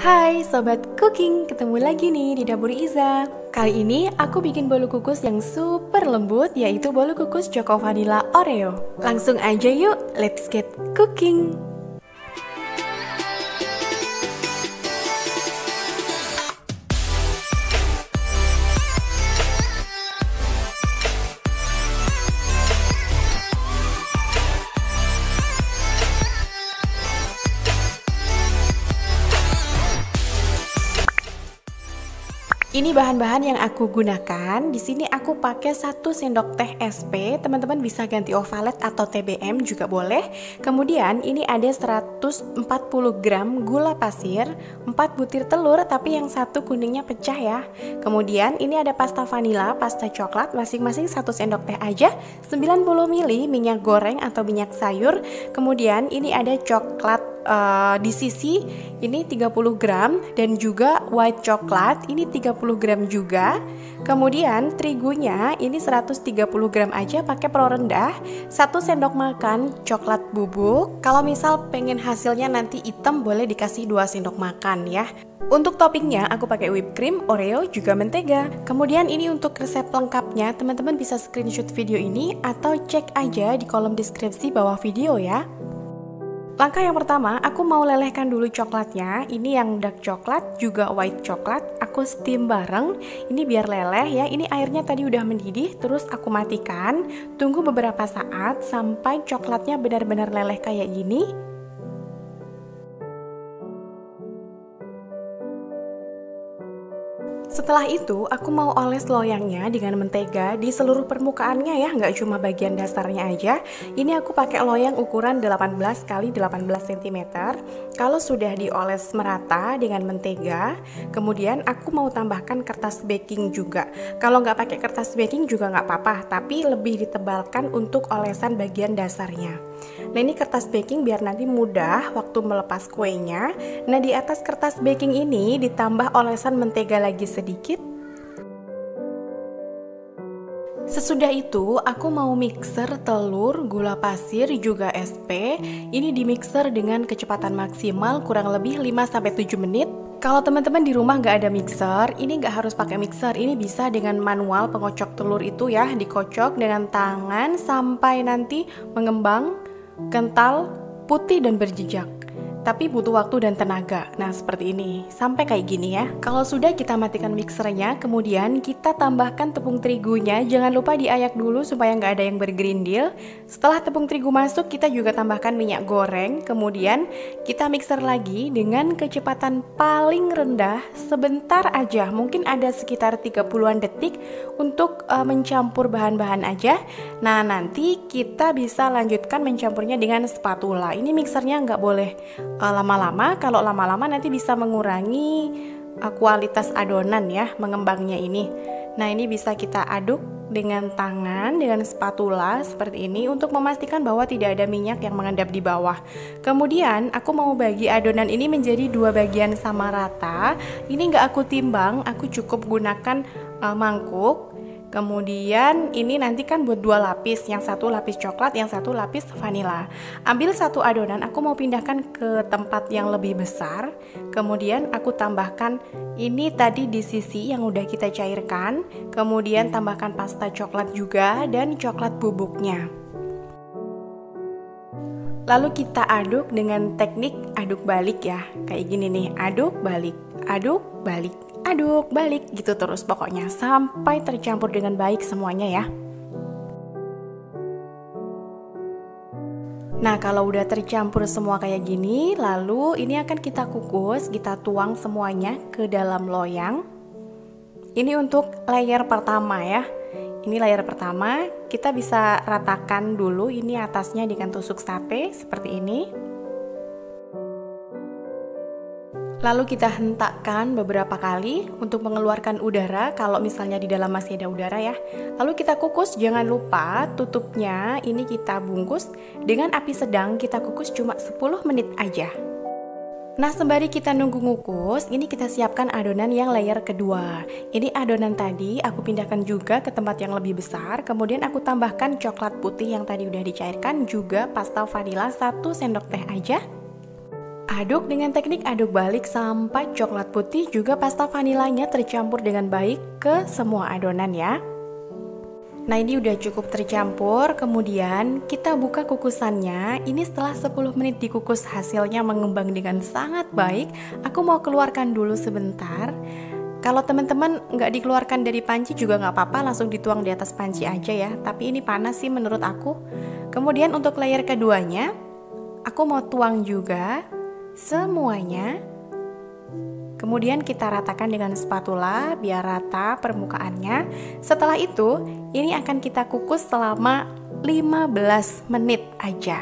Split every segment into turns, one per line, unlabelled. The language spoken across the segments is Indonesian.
Hai Sobat Cooking, ketemu lagi nih di Dapur Iza. Kali ini aku bikin bolu kukus yang super lembut, yaitu bolu kukus Choco Vanilla Oreo. Langsung aja yuk, let's get cooking. Ini bahan-bahan yang aku gunakan. Di sini aku pakai 1 sendok teh SP. Teman-teman bisa ganti ovalet atau TBM juga boleh. Kemudian ini ada 140 gram gula pasir, 4 butir telur tapi yang satu kuningnya pecah ya. Kemudian ini ada pasta vanila, pasta coklat, masing-masing 1 sendok teh aja, 90 ml minyak goreng atau minyak sayur. Kemudian ini ada coklat di sisi ini 30 gram dan juga white coklat ini 30 gram juga. Kemudian terigunya ini 130 gram aja pakai pro rendah, 1 sendok makan coklat bubuk. Kalau misal pengen hasilnya nanti hitam boleh dikasih 2 sendok makan ya. Untuk toppingnya aku pakai whipped cream, Oreo, juga mentega. Kemudian ini untuk resep lengkapnya teman-teman bisa screenshot video ini atau cek aja di kolom deskripsi bawah video ya. Langkah yang pertama, aku mau lelehkan dulu coklatnya. Ini yang dark coklat, juga white coklat. Aku steam bareng. Ini biar leleh ya. Ini airnya tadi udah mendidih, terus aku matikan. Tunggu beberapa saat sampai coklatnya benar-benar leleh kayak gini. Setelah itu, aku mau oles loyangnya dengan mentega di seluruh permukaannya ya, nggak cuma bagian dasarnya aja. Ini aku pakai loyang ukuran 18 x 18 cm. Kalau sudah dioles merata dengan mentega, kemudian aku mau tambahkan kertas baking juga. Kalau nggak pakai kertas baking juga nggak apa-apa, tapi lebih ditebalkan untuk olesan bagian dasarnya. Nah ini kertas baking biar nanti mudah waktu melepas kuenya. Nah di atas kertas baking ini ditambah olesan mentega lagi sedikit. Sesudah itu aku mau mixer telur, gula pasir, juga SP. Ini di mixer dengan kecepatan maksimal kurang lebih 5-7 menit. Kalau teman-teman di rumah nggak ada mixer, ini nggak harus pakai mixer. Ini bisa dengan manual pengocok telur itu ya, dikocok dengan tangan sampai nanti mengembang, kental, putih dan berjejak. Tapi butuh waktu dan tenaga. Nah seperti ini, sampai kayak gini ya. Kalau sudah kita matikan mixernya, kemudian kita tambahkan tepung terigunya. Jangan lupa diayak dulu supaya nggak ada yang bergerindil. Setelah tepung terigu masuk, kita juga tambahkan minyak goreng. Kemudian kita mixer lagi dengan kecepatan paling rendah sebentar aja. Mungkin ada sekitar 30-an detik untuk mencampur bahan-bahan aja. Nah nanti kita bisa lanjutkan mencampurnya dengan spatula. Ini mixernya nggak boleh lama-lama. Kalau lama-lama nanti bisa mengurangi kualitas adonan ya, mengembangnya ini. Nah ini bisa kita aduk dengan tangan, dengan spatula seperti ini untuk memastikan bahwa tidak ada minyak yang mengendap di bawah. Kemudian aku mau bagi adonan ini menjadi 2 bagian sama rata. Ini nggak aku timbang, aku cukup gunakan mangkuk. Kemudian ini nanti kan buat 2 lapis, yang satu lapis coklat, yang satu lapis vanila. Ambil 1 adonan, aku mau pindahkan ke tempat yang lebih besar. Kemudian aku tambahkan ini tadi di sisi yang udah kita cairkan. Kemudian tambahkan pasta coklat juga dan coklat bubuknya. Lalu kita aduk dengan teknik aduk balik ya. Kayak gini nih, aduk balik, aduk balik, aduk balik gitu terus pokoknya sampai tercampur dengan baik semuanya ya. Nah kalau udah tercampur semua kayak gini, lalu ini akan kita kukus, kita tuang semuanya ke dalam loyang. Ini untuk layer pertama ya. Ini layer pertama, kita bisa ratakan dulu ini atasnya dengan tusuk sate seperti ini. Lalu kita hentakkan beberapa kali untuk mengeluarkan udara kalau misalnya di dalam masih ada udara ya. Lalu kita kukus, jangan lupa tutupnya ini kita bungkus dengan api sedang, kita kukus cuma 10 menit aja. Nah sembari kita nunggu ngukus, ini kita siapkan adonan yang layer kedua. Ini adonan tadi aku pindahkan juga ke tempat yang lebih besar. Kemudian aku tambahkan coklat putih yang tadi udah dicairkan, juga pasta vanila 1 sendok teh aja. Aduk dengan teknik aduk balik sampai coklat putih juga pasta vanilanya tercampur dengan baik ke semua adonan ya. Nah ini udah cukup tercampur, kemudian kita buka kukusannya. Ini setelah 10 menit dikukus hasilnya mengembang dengan sangat baik. Aku mau keluarkan dulu sebentar. Kalau teman-teman nggak dikeluarkan dari panci juga nggak apa-apa, langsung dituang di atas panci aja ya. Tapi ini panas sih menurut aku. Kemudian untuk layer keduanya, aku mau tuang juga semuanya. Kemudian kita ratakan dengan spatula biar rata permukaannya. Setelah itu, ini akan kita kukus selama 15 menit aja.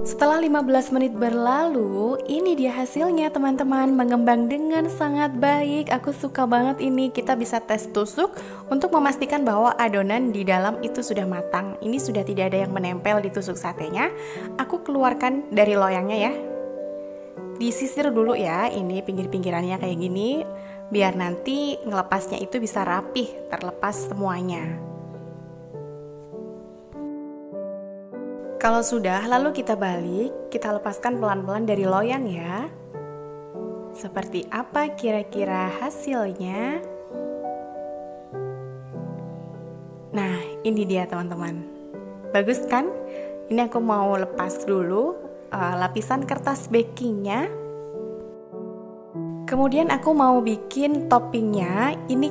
Setelah 15 menit berlalu, ini dia hasilnya teman-teman, mengembang dengan sangat baik. Aku suka banget ini. Kita bisa tes tusuk untuk memastikan bahwa adonan di dalam itu sudah matang. Ini sudah tidak ada yang menempel di tusuk satenya. Aku keluarkan dari loyangnya ya. Disisir dulu ya, ini pinggir-pinggirannya kayak gini, biar nanti ngelepasnya itu bisa rapih, terlepas semuanya. Kalau sudah, lalu kita balik, kita lepaskan pelan-pelan dari loyang ya. Seperti apa kira-kira hasilnya? Nah, ini dia teman-teman. Bagus kan? Ini aku mau lepas dulu lapisan kertas bakingnya. Kemudian aku mau bikin toppingnya. Ini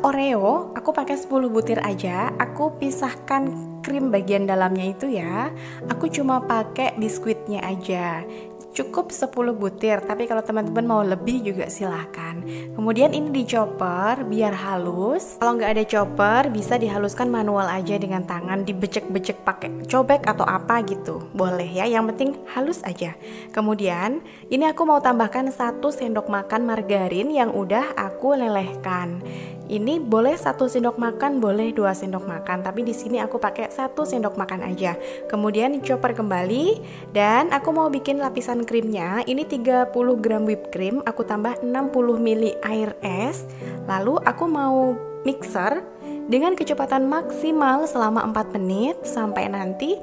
Oreo, aku pakai 10 butir aja. Aku pisahkan krim bagian dalamnya itu ya. Aku cuma pakai biskuitnya aja. Cukup 10 butir, tapi kalau teman-teman mau lebih juga silahkan. Kemudian ini dichopper biar halus. Kalau nggak ada chopper, bisa dihaluskan manual aja dengan tangan, dibecek-becek pakai cobek atau apa gitu. Boleh ya, yang penting halus aja. Kemudian, ini aku mau tambahkan 1 sendok makan margarin yang udah aku lelehkan. Ini boleh 1 sendok makan, boleh 2 sendok makan, tapi di sini aku pakai 1 sendok makan aja. Kemudian chopper kembali, dan aku mau bikin lapisan krimnya. Ini 30 gram whipped cream, aku tambah 60 ml air es. Lalu aku mau mixer dengan kecepatan maksimal selama 4 menit sampai nanti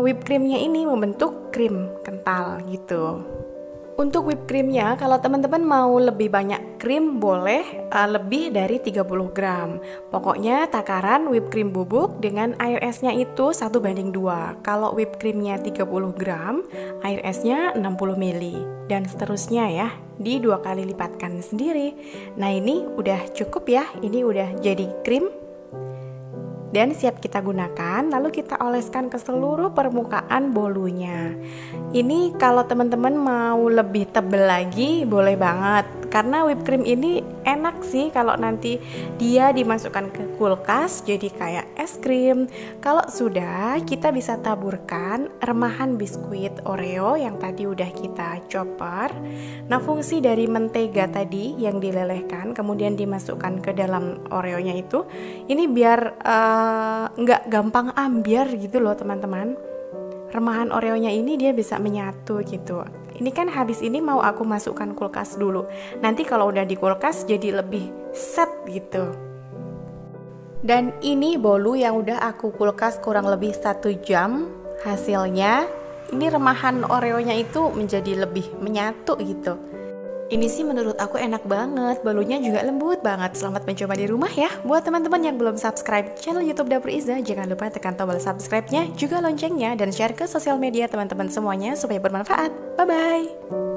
whipped creamnya ini membentuk krim kental gitu. Untuk whipped creamnya, kalau teman-teman mau lebih banyak krim boleh lebih dari 30 gram. Pokoknya takaran whipped cream bubuk dengan air esnya itu 1:2. Kalau whipped creamnya 30 gram, air esnya 60 ml. Dan seterusnya ya, di 2 kali lipatkan sendiri. Nah ini udah cukup ya, ini udah jadi krim. Dan siap kita gunakan, lalu kita oleskan ke seluruh permukaan bolunya. Ini kalau teman-teman mau lebih tebal lagi boleh banget, karena whipped cream ini enak sih kalau nanti dia dimasukkan ke kulkas jadi kayak es krim. Kalau sudah, kita bisa taburkan remahan biskuit Oreo yang tadi udah kita chopper. Nah, fungsi dari mentega tadi yang dilelehkan kemudian dimasukkan ke dalam Oreonya itu, ini biar nggak gampang ambiar gitu loh teman-teman. Remahan Oreonya ini dia bisa menyatu gitu. Ini kan habis ini mau aku masukkan kulkas dulu. Nanti kalau udah di kulkas jadi lebih set gitu. Dan ini bolu yang udah aku kulkas kurang lebih 1 jam. Hasilnya ini remahan Oreonya itu menjadi lebih menyatu gitu. Ini sih menurut aku enak banget, bolunya juga lembut banget. Selamat mencoba di rumah ya. Buat teman-teman yang belum subscribe channel YouTube Dapur Iza, jangan lupa tekan tombol subscribe-nya, juga loncengnya, dan share ke sosial media teman-teman semuanya supaya bermanfaat. Bye-bye!